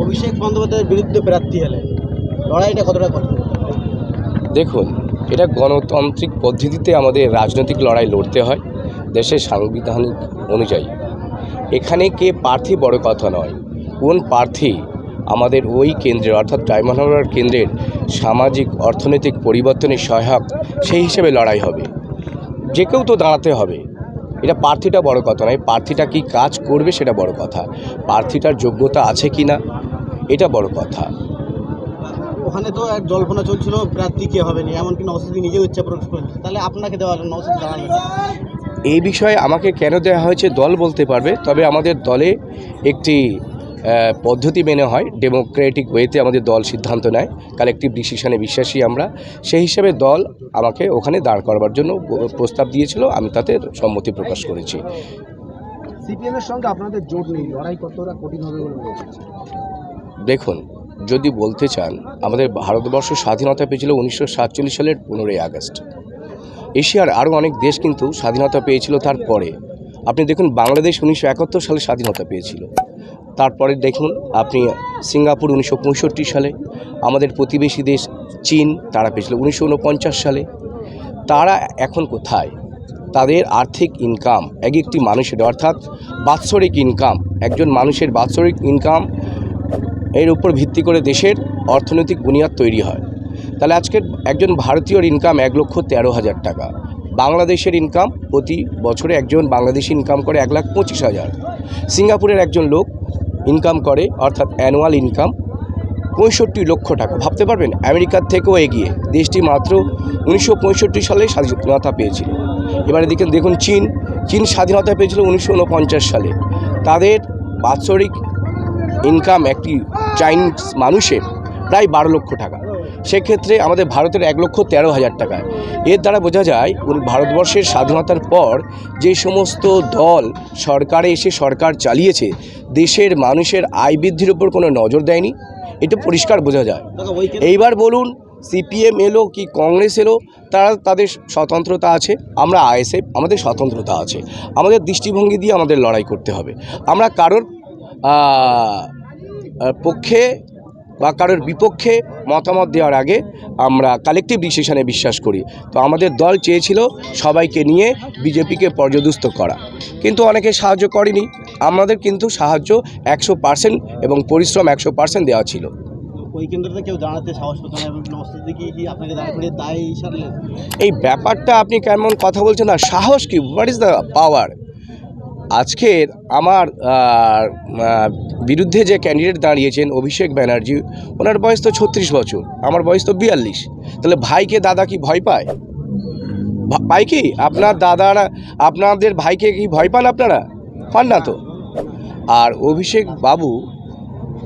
অভিষেক বন্দ্যোপাধ্যায়ের বিরুদ্ধে প্রার্থী হলে লড়াইটা কতটা কঠিন? দেখুন, এটা গণতান্ত্রিক পদ্ধতিতে আমাদের রাজনৈতিক লড়াই লড়তে হয় দেশের সাংবিধানিক অনুযায়ী। এখানে কে প্রার্থী বড় কথা নয়, কোন প্রার্থী আমাদের ওই কেন্দ্রের অর্থাৎ ডায়মন্ড হারবার কেন্দ্রের সামাজিক অর্থনৈতিক পরিবর্তনে সহায়ক সেই হিসেবে লড়াই হবে। যে কেউ তো দাঁড়াতে হবে, এটা প্রার্থীটা বড় কথা নয়, প্রার্থীটা কি কাজ করবে সেটা বড় কথা, প্রার্থীটার যোগ্যতা আছে কি না এটা বড় কথা। ওখানে তো এক জল্পনা চলছিল প্রার্থী কে হবে না, এমনকি নওশাদ সিদ্দিকী নিজেও ইচ্ছা প্রকাশ করেছে, তাহলে আপনাকে দেওয়া হলো নওশাদ দাঁড়ানো? এই বিষয়ে আমাকে কেন দেওয়া হয়েছে দল বলতে পারবে, তবে আমাদের দলে একটি পদ্ধতি মেনে হয়, ডেমোক্রেটিক ওয়েতে আমাদের দল সিদ্ধান্ত নেয়, কালেকটিভ ডিসিশনে বিশ্বাসী আমরা। সেই হিসেবে দল আমাকে ওখানে দাঁড় করবার জন্য প্রস্তাব দিয়েছিল, আমি তাতে সম্মতি প্রকাশ করেছি। সিপিএমের সঙ্গে আপনাদের জোট নেই, লড়াই কতটা কঠিন হবে বলে মনে হচ্ছে? দেখুন, যদি বলতে চান, আমাদের ভারতবর্ষ স্বাধীনতা পেয়েছিল 1947 সালের 15ই আগস্ট। এশিয়ার আরও অনেক দেশ কিন্তু স্বাধীনতা পেয়েছিল তারপরে। আপনি দেখুন, বাংলাদেশ 1971 সালে স্বাধীনতা পেয়েছিল। তারপরে দেখুন আপনি সিঙ্গাপুর 1965 সালে, আমাদের প্রতিবেশী দেশ চীন তারা পেয়েছিল 1949 সালে। তারা এখন কোথায়? তাদের আর্থিক ইনকাম এক একটি মানুষের, অর্থাৎ বাৎসরিক ইনকাম, একজন মানুষের বাৎসরিক ইনকাম এর উপর ভিত্তি করে দেশের অর্থনৈতিক বুনিয়াদ তৈরি হয়। তাহলে আজকের একজন ভারতীয়র ইনকাম 1,13,000 টাকা, বাংলাদেশের ইনকাম প্রতি বছরে একজন বাংলাদেশি ইনকাম করে 1,25,000। সিঙ্গাপুরের একজন লোক ইনকাম করে, অর্থাৎ অ্যানুয়াল ইনকাম 65 লক্ষ টাকা। ভাবতে পারবেন, আমেরিকার থেকেও এগিয়ে দেশটি মাত্র 1965 সালে স্বাধীনতা পেয়েছিল। এবারে দেখুন চীন স্বাধীনতা পেয়েছিল 1949 সালে। তাদের বাৎসরিক ইনকাম একটি চাইনিজ মানুষের প্রায় 12 লক্ষ টাকা, সেক্ষেত্রে আমাদের ভারতের 1,13,000 টাকা। এর দ্বারা বোঝা যায় ভারতবর্ষের স্বাধীনতার পর যে সমস্ত দল সরকারে এসে সরকার চালিয়েছে, দেশের মানুষের আয় বৃদ্ধির উপর কোনো নজর দেয়নি, এটা পরিষ্কার বোঝা যায়। এইবার বলুন, সিপিএম এলো কি কংগ্রেস এলো, তারা তাদের স্বতন্ত্রতা আছে, আমরা আইএসএফ আমাদের স্বতন্ত্রতা আছে। আমাদের দৃষ্টিভঙ্গি দিয়ে আমাদের লড়াই করতে হবে। আমরা কারোর পক্ষে বা কারোর বিপক্ষে মতামত দেওয়ার আগে আমরা কালেকটিভ ডিসিশনে বিশ্বাস করি। তো আমাদের দল চেয়েছিল সবাইকে নিয়ে বিজেপিকে পর্যদুস্ত করা, কিন্তু অনেকে সাহায্য করেনি। আমাদের কিন্তু সাহায্য 100% এবং পরিশ্রম 100% দেওয়া ছিল। ওই কেন্দ্রতে কেউ দাঁড়াতে সাহস পেত না এবং নওশাদ সিদ্দিকী কি আপনাকে দাঁড় করিয়ে দায় সারলেন? এই ব্যাপারটা আপনি কেমন কথা বলছেন না, সাহস কি, হোয়াট ইজ দ্য পাওয়ার? আজকের আমার বিরুদ্ধে যে ক্যান্ডিডেট দাঁড়িয়েছেন অভিষেক ব্যানার্জি, ওনার বয়স তো 36 বছর, আমার বয়স তো 42। তাহলে ভাইকে দাদা কি ভয় পায়? পায় কি? আপনার দাদারা আপনাদের ভাইকে কি ভয় পান? আপনারা পান না তো। আর অভিষেক বাবু,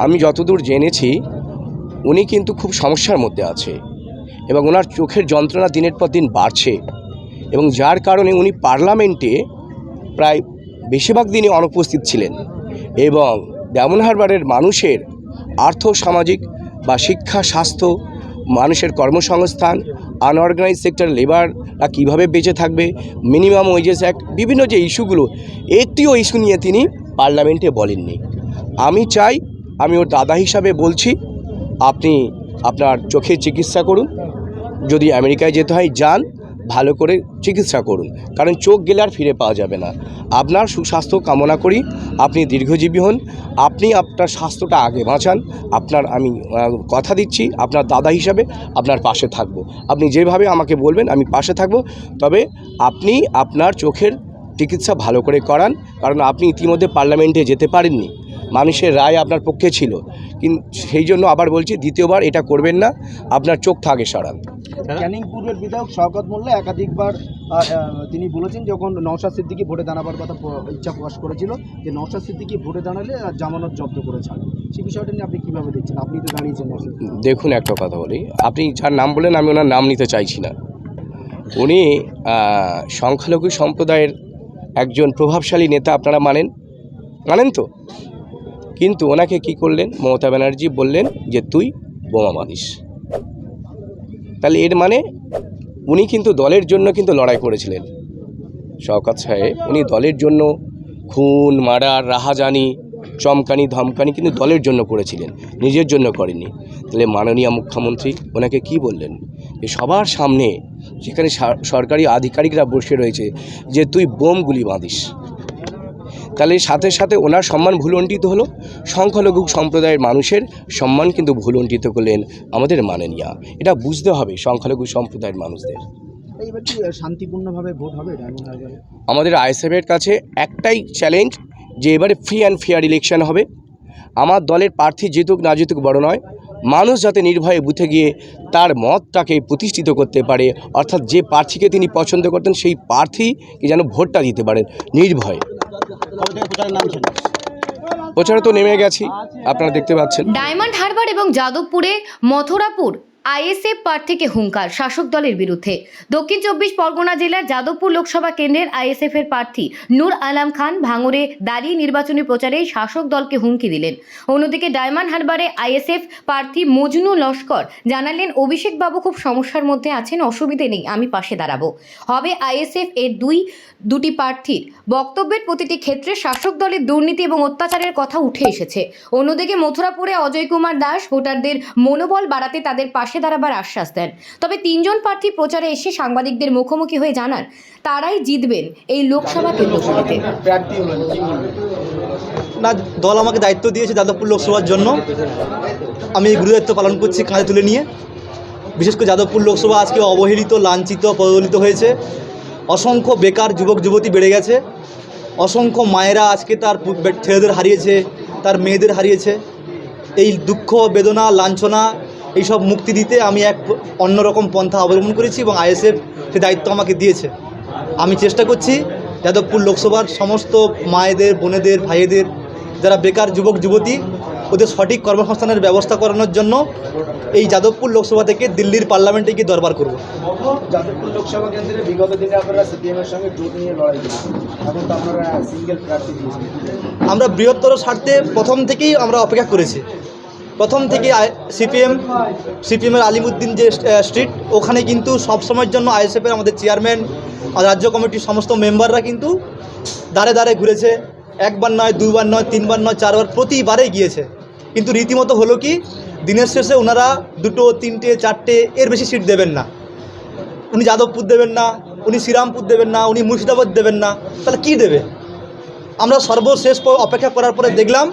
আমি যতদূর জেনেছি, উনি কিন্তু খুব সমস্যার মধ্যে আছে এবং ওনার চোখের যন্ত্রণা দিনের পর দিন বাড়ছে, এবং যার কারণে উনি পার্লামেন্টে প্রায় বেশিরভাগ দিনই অনুপস্থিত ছিলেন। এবং ডায়মন্ড হারবারের মানুষের আর্থ সামাজিক বা শিক্ষা, স্বাস্থ্য, মানুষের কর্মসংস্থান, আনঅর্গানাইজ সেক্টর লেবাররা কীভাবে বেঁচে থাকবে, মিনিমাম ওয়েজেস অ্যাক্ট, বিভিন্ন যে ইস্যুগুলো, একটিও ইস্যু নিয়ে তিনি পার্লামেন্টে বলেননি। আমি চাই, আমি ওর দাদা হিসাবে বলছি, আপনি আপনার চোখের চিকিৎসা করুন, যদি আমেরিকায় যেতে হয় যান, ভালো করে চিকিৎসা করুন, কারণ চোখ গেলে আর ফিরে পাওয়া যাবে না। আপনার সুস্বাস্থ্য কামনা করি, আপনি দীর্ঘজীবী হন, আপনি আপনার স্বাস্থ্যটা আগে বাঁচান। আমি কথা দিচ্ছি, আপনার দাদা হিসাবে আপনার পাশে থাকব। আপনি যেভাবে আমাকে বলবেন আমি পাশে থাকব, তবে আপনি আপনার চোখের চিকিৎসা ভালো করে করান, কারণ আপনি ইতিমধ্যে পার্লামেন্টে যেতে পারেননি, মানুষের রায় আপনার পক্ষে ছিল, কিন্তু সেই জন্য আবার বলছি, দ্বিতীয়বার এটা করবেন না, আপনার চোখটা আগে সরান। ক্যানিং পূর্বের বিধায়ক শওকত মোল্লা একাধিকবার তিনি বলেছেন, যখন নওশাদ সিদ্দিকী ভোটে দাঁড়াবার কথা ইচ্ছা প্রকাশ করেছিল, যে নওশাদ সিদ্দিকী ভোটে দাঁড়ালে জামানত জব্দ করে ছাড়বে। সেই বিষয়টা নিয়ে আপনি কীভাবে দেখছেন? আপনি তো দাঁড়িয়েছেন। দেখুন, একটা কথা বলি, আপনি যার নাম বলেন আমি ওনার নাম নিতে চাইছি না। উনি সংখ্যালঘু সম্প্রদায়ের একজন প্রভাবশালী নেতা, আপনারা মানেন তো। কিন্তু ওনাকে কি করলেন, মমতা ব্যানার্জি বললেন যে তুই বোমা বাঁধিস। তাহলে এর মানে উনি কিন্তু দলের জন্য কিন্তু লড়াই করেছিলেন। শওকত সাহেব, উনি দলের জন্য খুন, মার্ডার, রাহাজানি চমকানি ধমকানি কিন্তু দলের জন্য করেছিলেন, নিজের জন্য করেনি। তাহলে মাননীয় মুখ্যমন্ত্রী ওনাকে কি বললেন যে সবার সামনে যেখানে সরকারি আধিকারিকরা বসে রয়েছে যে তুই বোম গুলি বাঁধিস, তাহলে সাথে সাথে ওনার সম্মান ভুলণ্ঠিত হলো। সংখ্যালঘু সম্প্রদায়ের মানুষের সম্মান কিন্তু ভুলণ্ঠিত করলেন আমাদের মাননীয়া। এটা বুঝতে হবে সংখ্যালঘু সম্প্রদায়ের মানুষদের। এইবার কি শান্তিপূর্ণভাবে ভোট হবে ডায়মন্ড হারবারে? আমাদের আইএসএফের কাছে একটাই চ্যালেঞ্জ যে এবারে ফ্রি অ্যান্ড ফেয়ার ইলেকশন হবে। আমার দলের প্রার্থী জিতুক না জিতুক বড় নয়, মানুষ যাতে নির্ভয়ে বুথে গিয়ে তার মতটাকে প্রতিষ্ঠিত করতে পারে, অর্থাৎ যে প্রার্থীকে তিনি পছন্দ করতেন সেই প্রার্থীকে যেন ভোটটা দিতে পারেন নির্ভয়ে। প্রচারে তো নেমে গেছি, আপনারা দেখতে পাচ্ছেন। ডায়মন্ড হারবার এবং যাদবপুরে মথুরাপুর আইএসএফ প্রার্থীকে হুঙ্কার শাসক দলের বিরুদ্ধে। দক্ষিণ 24 পরগনা জেলার যাদবপুর লোকসভা কেন্দ্রের আইএসএফ এর প্রার্থী নূর আলম খান ভাঙড়ে দাঁড়িয়ে নির্বাচনী প্রচারে শাসক দলকে হুমকি দিলেন। অন্যদিকে ডায়মন্ড হারবারে আইএসএফ প্রার্থী মজনু লস্কর জানালেন, অভিষেক বাবু খুব সমস্যার মধ্যে আছেন, অসুবিধে নেই, আমি পাশে দাঁড়াবো। হবে আইএসএফ এর দুটি প্রার্থীর বক্তব্যের প্রতিটি ক্ষেত্রে শাসক দলের দুর্নীতি এবং অত্যাচারের কথা উঠে এসেছে। অন্যদিকে মথুরাপুরে অজয় কুমার দাস ভোটারদের মনোবল বাড়াতে তাদের পাশে দাঁড়াবার আশ্বাস দেন। তবে 3 জন প্রার্থী প্রচারে এসে সাংবাদিকদের মুখোমুখি হয়ে জানান তারাই জিতবেন এই লোকসভা কেন্দ্রগুলিতে। না, দল আমাকে দায়িত্ব দিয়েছে যাদবপুর লোকসভার জন্য, আমি এই গুরুদায়িত্ব পালন করছি কাঁধে তুলে নিয়ে। বিশেষ করে যাদবপুর লোকসভা আজকে অবহেলিত, লাঞ্ছিত, পদদলিত হয়েছে। অসংখ্য বেকার যুবক যুবতী বেড়ে গেছে। অসংখ্য মায়েরা আজকে তার ছেলেদের হারিয়েছে, তার মেয়েদের হারিয়েছে। এই দুঃখ, বেদনা, লাঞ্ছনা এইসব মুক্তি দিতে আমি এক অন্যরকম পন্থা অবলম্বন করেছি এবং আইএসএফ সে দায়িত্ব আমাকে দিয়েছে। আমি চেষ্টা করছি যাদবপুর লোকসভার সমস্ত মায়েদের, বোনেদের, ভাইয়েদের যারা বেকার যুবক যুবতী ওদের সঠিক কর্মসংস্থানের ব্যবস্থা করানোর জন্য এই যাদবপুর লোকসভা থেকে দিল্লির পার্লামেন্টে গিয়ে দরবার করব। যাদবপুর লোকসভা কেন্দ্রে বিগত দিনে আপনারা সিপিএমের সঙ্গে জোট নিয়ে লড়াই করেছেন, এখন তো আপনারা সিঙ্গেল প্রার্থী দিয়েছেন। আমরা বৃহত্তর স্বার্থে প্রথম থেকেই আমরা অপেক্ষা করেছি। প্রথম থেকে সিপিএমের আলিমুদ্দিন যে স্ট্রিট, ওখানে কিন্তু সবসময়ের জন্য আইএসএফের আমাদের চেয়ারম্যান, রাজ্য কমিটির সমস্ত মেম্বাররা কিন্তু দাঁড়ে দাঁড়ে ঘুরেছে। একবার নয়, দুবার নয়, তিনবার নয়, চারবার, প্রতিবারেই গিয়েছে। কিন্তু রীতিমতো হলো কি, দিনের শেষে ওনারা 2, 3, 4 এর বেশি সিট দেবেন না। উনি যাদবপুর দেবেন না, উনি শ্রীরামপুর দেবেন না, উনি মুর্শিদাবাদ দেবেন না, তাহলে কি দেবে? আমরা সর্বশেষ অপেক্ষা করার পরে দেখলাম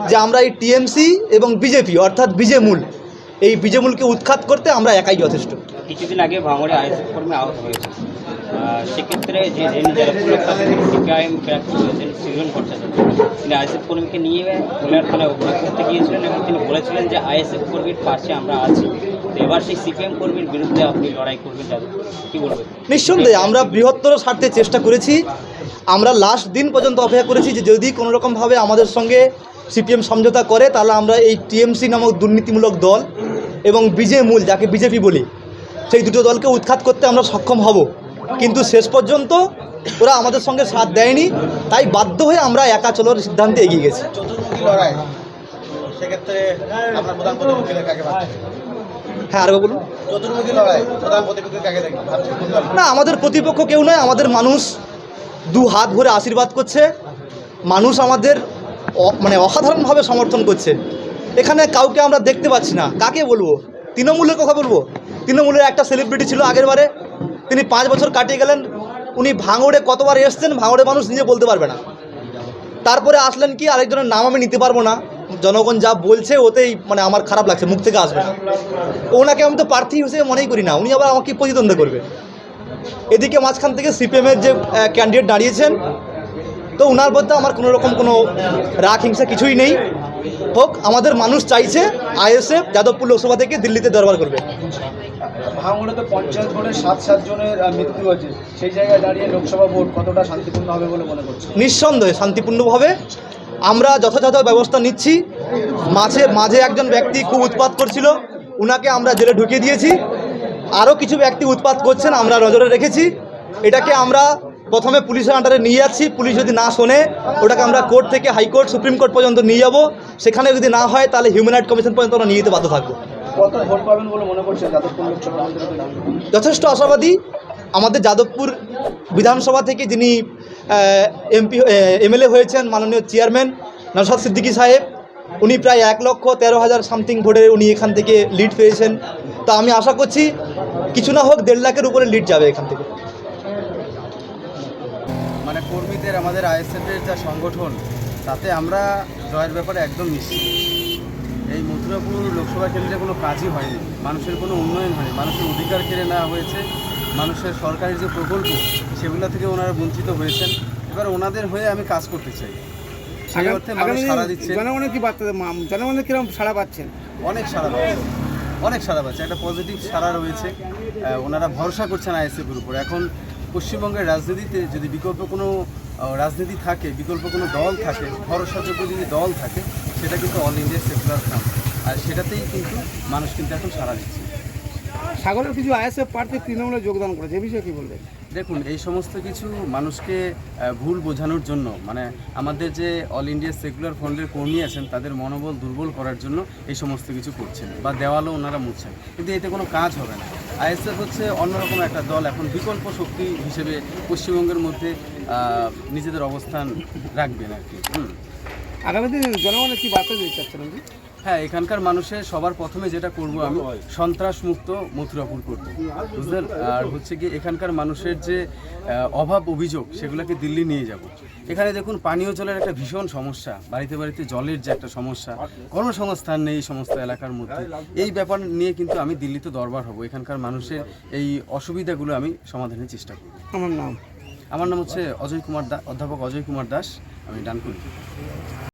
যে আমরা এই টিএমসি এবং বিজেপি অর্থাৎ বিজেমূল, এই বিজেমূলকে উৎখাত করতে আমরা একাই যথেষ্ট। কিছুদিন আগে ভাঙড়ে আইএসএফ কর্মী আহত হয়েছে, সেক্ষেত্রে যে সিপিআইএম প্রার্থী হয়েছেন সৃজন ভট্টাচার্য, তিনি আইএসএফ কর্মীকে নিয়ে কোলার থানায় অভিযোগ করতে গিয়েছিলেন এবং তিনি বলেছিলেন যে আইএসএফ কর্মীর পাশে আমরা আছি। তো এবার সেই সিপিএম কর্মীর বিরুদ্ধে আপনি লড়াই করবেন, কী বলবেন? নিঃসন্দেহে আমরা বৃহত্তর স্বার্থে চেষ্টা করেছি। আমরা লাস্ট দিন পর্যন্ত অপেক্ষা করেছি যে যদি কোনো রকমভাবে আমাদের সঙ্গে সিপিএম সমঝোতা করে তাহলে আমরা এই টিএমসি নামক দুর্নীতিমূলক দল এবং বিজেমূল, যাকে বিজেপি বলি, সেই দুটো দলকে উৎখাত করতে আমরা সক্ষম হব। কিন্তু শেষ পর্যন্ত ওরা আমাদের সঙ্গে সাথ দেয়নি, তাই বাধ্য হয়ে আমরা একা চলার সিদ্ধান্তে এগিয়ে গেছি। সেক্ষেত্রে আপনার প্রধান প্রতিপক্ষের কাকে ভাবছেন? হ্যাঁ, আরও বলুন। চতুর্মুখী লড়াই, প্রধান প্রতিপক্ষের কাকে ভাবছেন? না, আমাদের প্রতিপক্ষ কেউ নয়, আমাদের মানুষ 2 হাত ভরে আশীর্বাদ করছে। মানুষ আমাদের অসাধারণভাবে সমর্থন করছে। এখানে কাউকে আমরা দেখতে পাচ্ছি না। কাকে বলবো? তৃণমূলের কথা বলবো। তৃণমূলের একটা সেলিব্রিটি ছিল আগের বারে, তিনি 5 বছর কাটিয়ে গেলেন। উনি ভাঙড়ে কতবার এসছেন ভাঙড়ে মানুষ নিজে বলতে পারবে না। তারপরে আসলেন কি, আরেকজনের নাম আমি নিতে পারবো না, জনগণ যা বলছে ওতেই আমার খারাপ লাগছে, মুখ থেকে আসবে না। ওনাকে আমি তো প্রার্থী হিসেবে মনেই করি না, উনি আবার আমাকে প্রতিদ্বন্দ্বিতা করবে। এদিকে মাঝখান থেকে সিপিএমের যে ক্যান্ডিডেট দাঁড়িয়েছেন, তো ওনার মধ্যে আমার কোনো রকম কোনো রাগ হিংসা কিছুই নেই। হোক, আমাদের মানুষ চাইছে আইএসএফ যাদবপুর লোকসভা থেকে দিল্লিতে দরবার করবে। ভাঙড়ে তো পঞ্চায়েত ভোটে 7 জনের মৃত্যু হয়েছে, সেই জায়গায় দাঁড়িয়ে লোকসভা ভোট কতটা শান্তিপূর্ণ হবে বলে মনে করছে? নিঃসন্দেহে শান্তিপূর্ণভাবে আমরা যথাযথ ব্যবস্থা নিচ্ছি। মাঝে একজন ব্যক্তি খুব উৎপাত করছিল, ওনাকে আমরা জেলে ঢুকিয়ে দিয়েছি। আরও কিছু ব্যক্তি উৎপাত করছেন, আমরা নজরে রেখেছি। এটাকে আমরা প্রথমে পুলিশের আন্ডারে নিয়ে যাচ্ছি। পুলিশ যদি না শোনে, ওটাকে আমরা কোর্ট থেকে হাইকোর্ট, সুপ্রিম কোর্ট পর্যন্ত নিয়ে যাব। সেখানে যদি না হয় তাহলে হিউম্যান রাইট কমিশন পর্যন্ত আমরা নিয়ে যেতে বাধ্য থাকবো। কত ভোট পাবেন বলে মনে করছেন যাদবপুর লোকসভা কেন্দ্রে? যথেষ্ট আশাবাদী। আমাদের যাদবপুর বিধানসভা থেকে যিনি এমএলএ হয়েছেন, মাননীয় চেয়ারম্যান নওশাদ সিদ্দিকী সাহেব, উনি প্রায় 1,13,000 সামথিং ভোটে উনি এখান থেকে লিড পেয়েছেন। তা আমি আশা করছি কিছু না হোক 1.5 লাখের উপরে লিড যাবে এখান থেকে। মানে কর্মীদের আমাদের আইএসএফের যা সংগঠন, তাতে আমরা জয়ের ব্যাপারে একদম নিশ্চিত। এই মথুরাপুর লোকসভা কেন্দ্রে কোনো কাজই হয়নি, মানুষের কোনো উন্নয়ন হয়নি, মানুষের অধিকার কেড়ে নেওয়া হয়েছে, মানুষের সরকারি যে প্রকল্প সেগুলো থেকে ওনারা বঞ্চিত হয়েছেন। এবার ওনাদের হয়ে আমি কাজ করতে চাই, সেই অর্থে মানুষ সাড়া দিচ্ছে। জনগণের কি বার্তা, জনগণের কিরকম সাড়া পাচ্ছেন? অনেক সাড়া পাচ্ছে, অনেক সাড়া পাচ্ছে, একটা পজিটিভ সাড়া রয়েছে। ওনারা ভরসা করছেন আইএসএফের উপর। এখন পশ্চিমবঙ্গের রাজনীতিতে যদি বিকল্প কোনো রাজনীতি থাকে, বিকল্প কোনো দল থাকে, ভরসাযোগ্য যদি দল থাকে, সেটা কিন্তু অল ইন্ডিয়া সেকুলার ফ্রন্ট, আর সেটাতেই কিন্তু মানুষ কিন্তু এখন সাড়া দিচ্ছে। সাগরের কিছু আইএসএফ প্রার্থী তৃণমূলে যোগদান করেছে, এ বিষয়ে কী বলবেন? দেখুন, এই সমস্ত কিছু মানুষকে ভুল বোঝানোর জন্য, মানে আমাদের যে অল ইন্ডিয়া সেকুলার ফ্রন্টের কর্মী আছেন তাদের মনোবল দুর্বল করার জন্য এই সমস্ত কিছু করছেন, বা দেওয়ালও ওনারা মুছছেন, কিন্তু এতে কোনো কাজ হবে না। আইএসএফ হচ্ছে অন্যরকম একটা দল, এখন বিকল্প শক্তি হিসেবে পশ্চিমবঙ্গের মধ্যে নিজেদের অবস্থান রাখবেন আর কি। আগামী দিন জনগণের কী বার্তা দিতে চাচ্ছেন আপনি? হ্যাঁ, এখানকার মানুষের সবার প্রথমে যেটা করব আমি, সন্ত্রাসমুক্ত মথুরাপুর করব, বুঝলেন। আর হচ্ছে কি, এখানকার মানুষের যে অভাব অভিযোগ সেগুলোকে দিল্লি নিয়ে যাব। এখানে দেখুন, পানীয় জলের একটা ভীষণ সমস্যা, বাড়িতে বাড়িতে জলের যে একটা সমস্যা, কর্মসংস্থান নেই এই সমস্ত এলাকার মধ্যে। এই ব্যাপার নিয়ে কিন্তু আমি দিল্লিতে দরবার হব, এখানকার মানুষের এই অসুবিধাগুলো আমি সমাধানের চেষ্টা করব। আমার নাম আমার নাম হচ্ছে অজয় কুমার দাস, অধ্যাপক অজয় কুমার দাস, আমি ডানকুনি।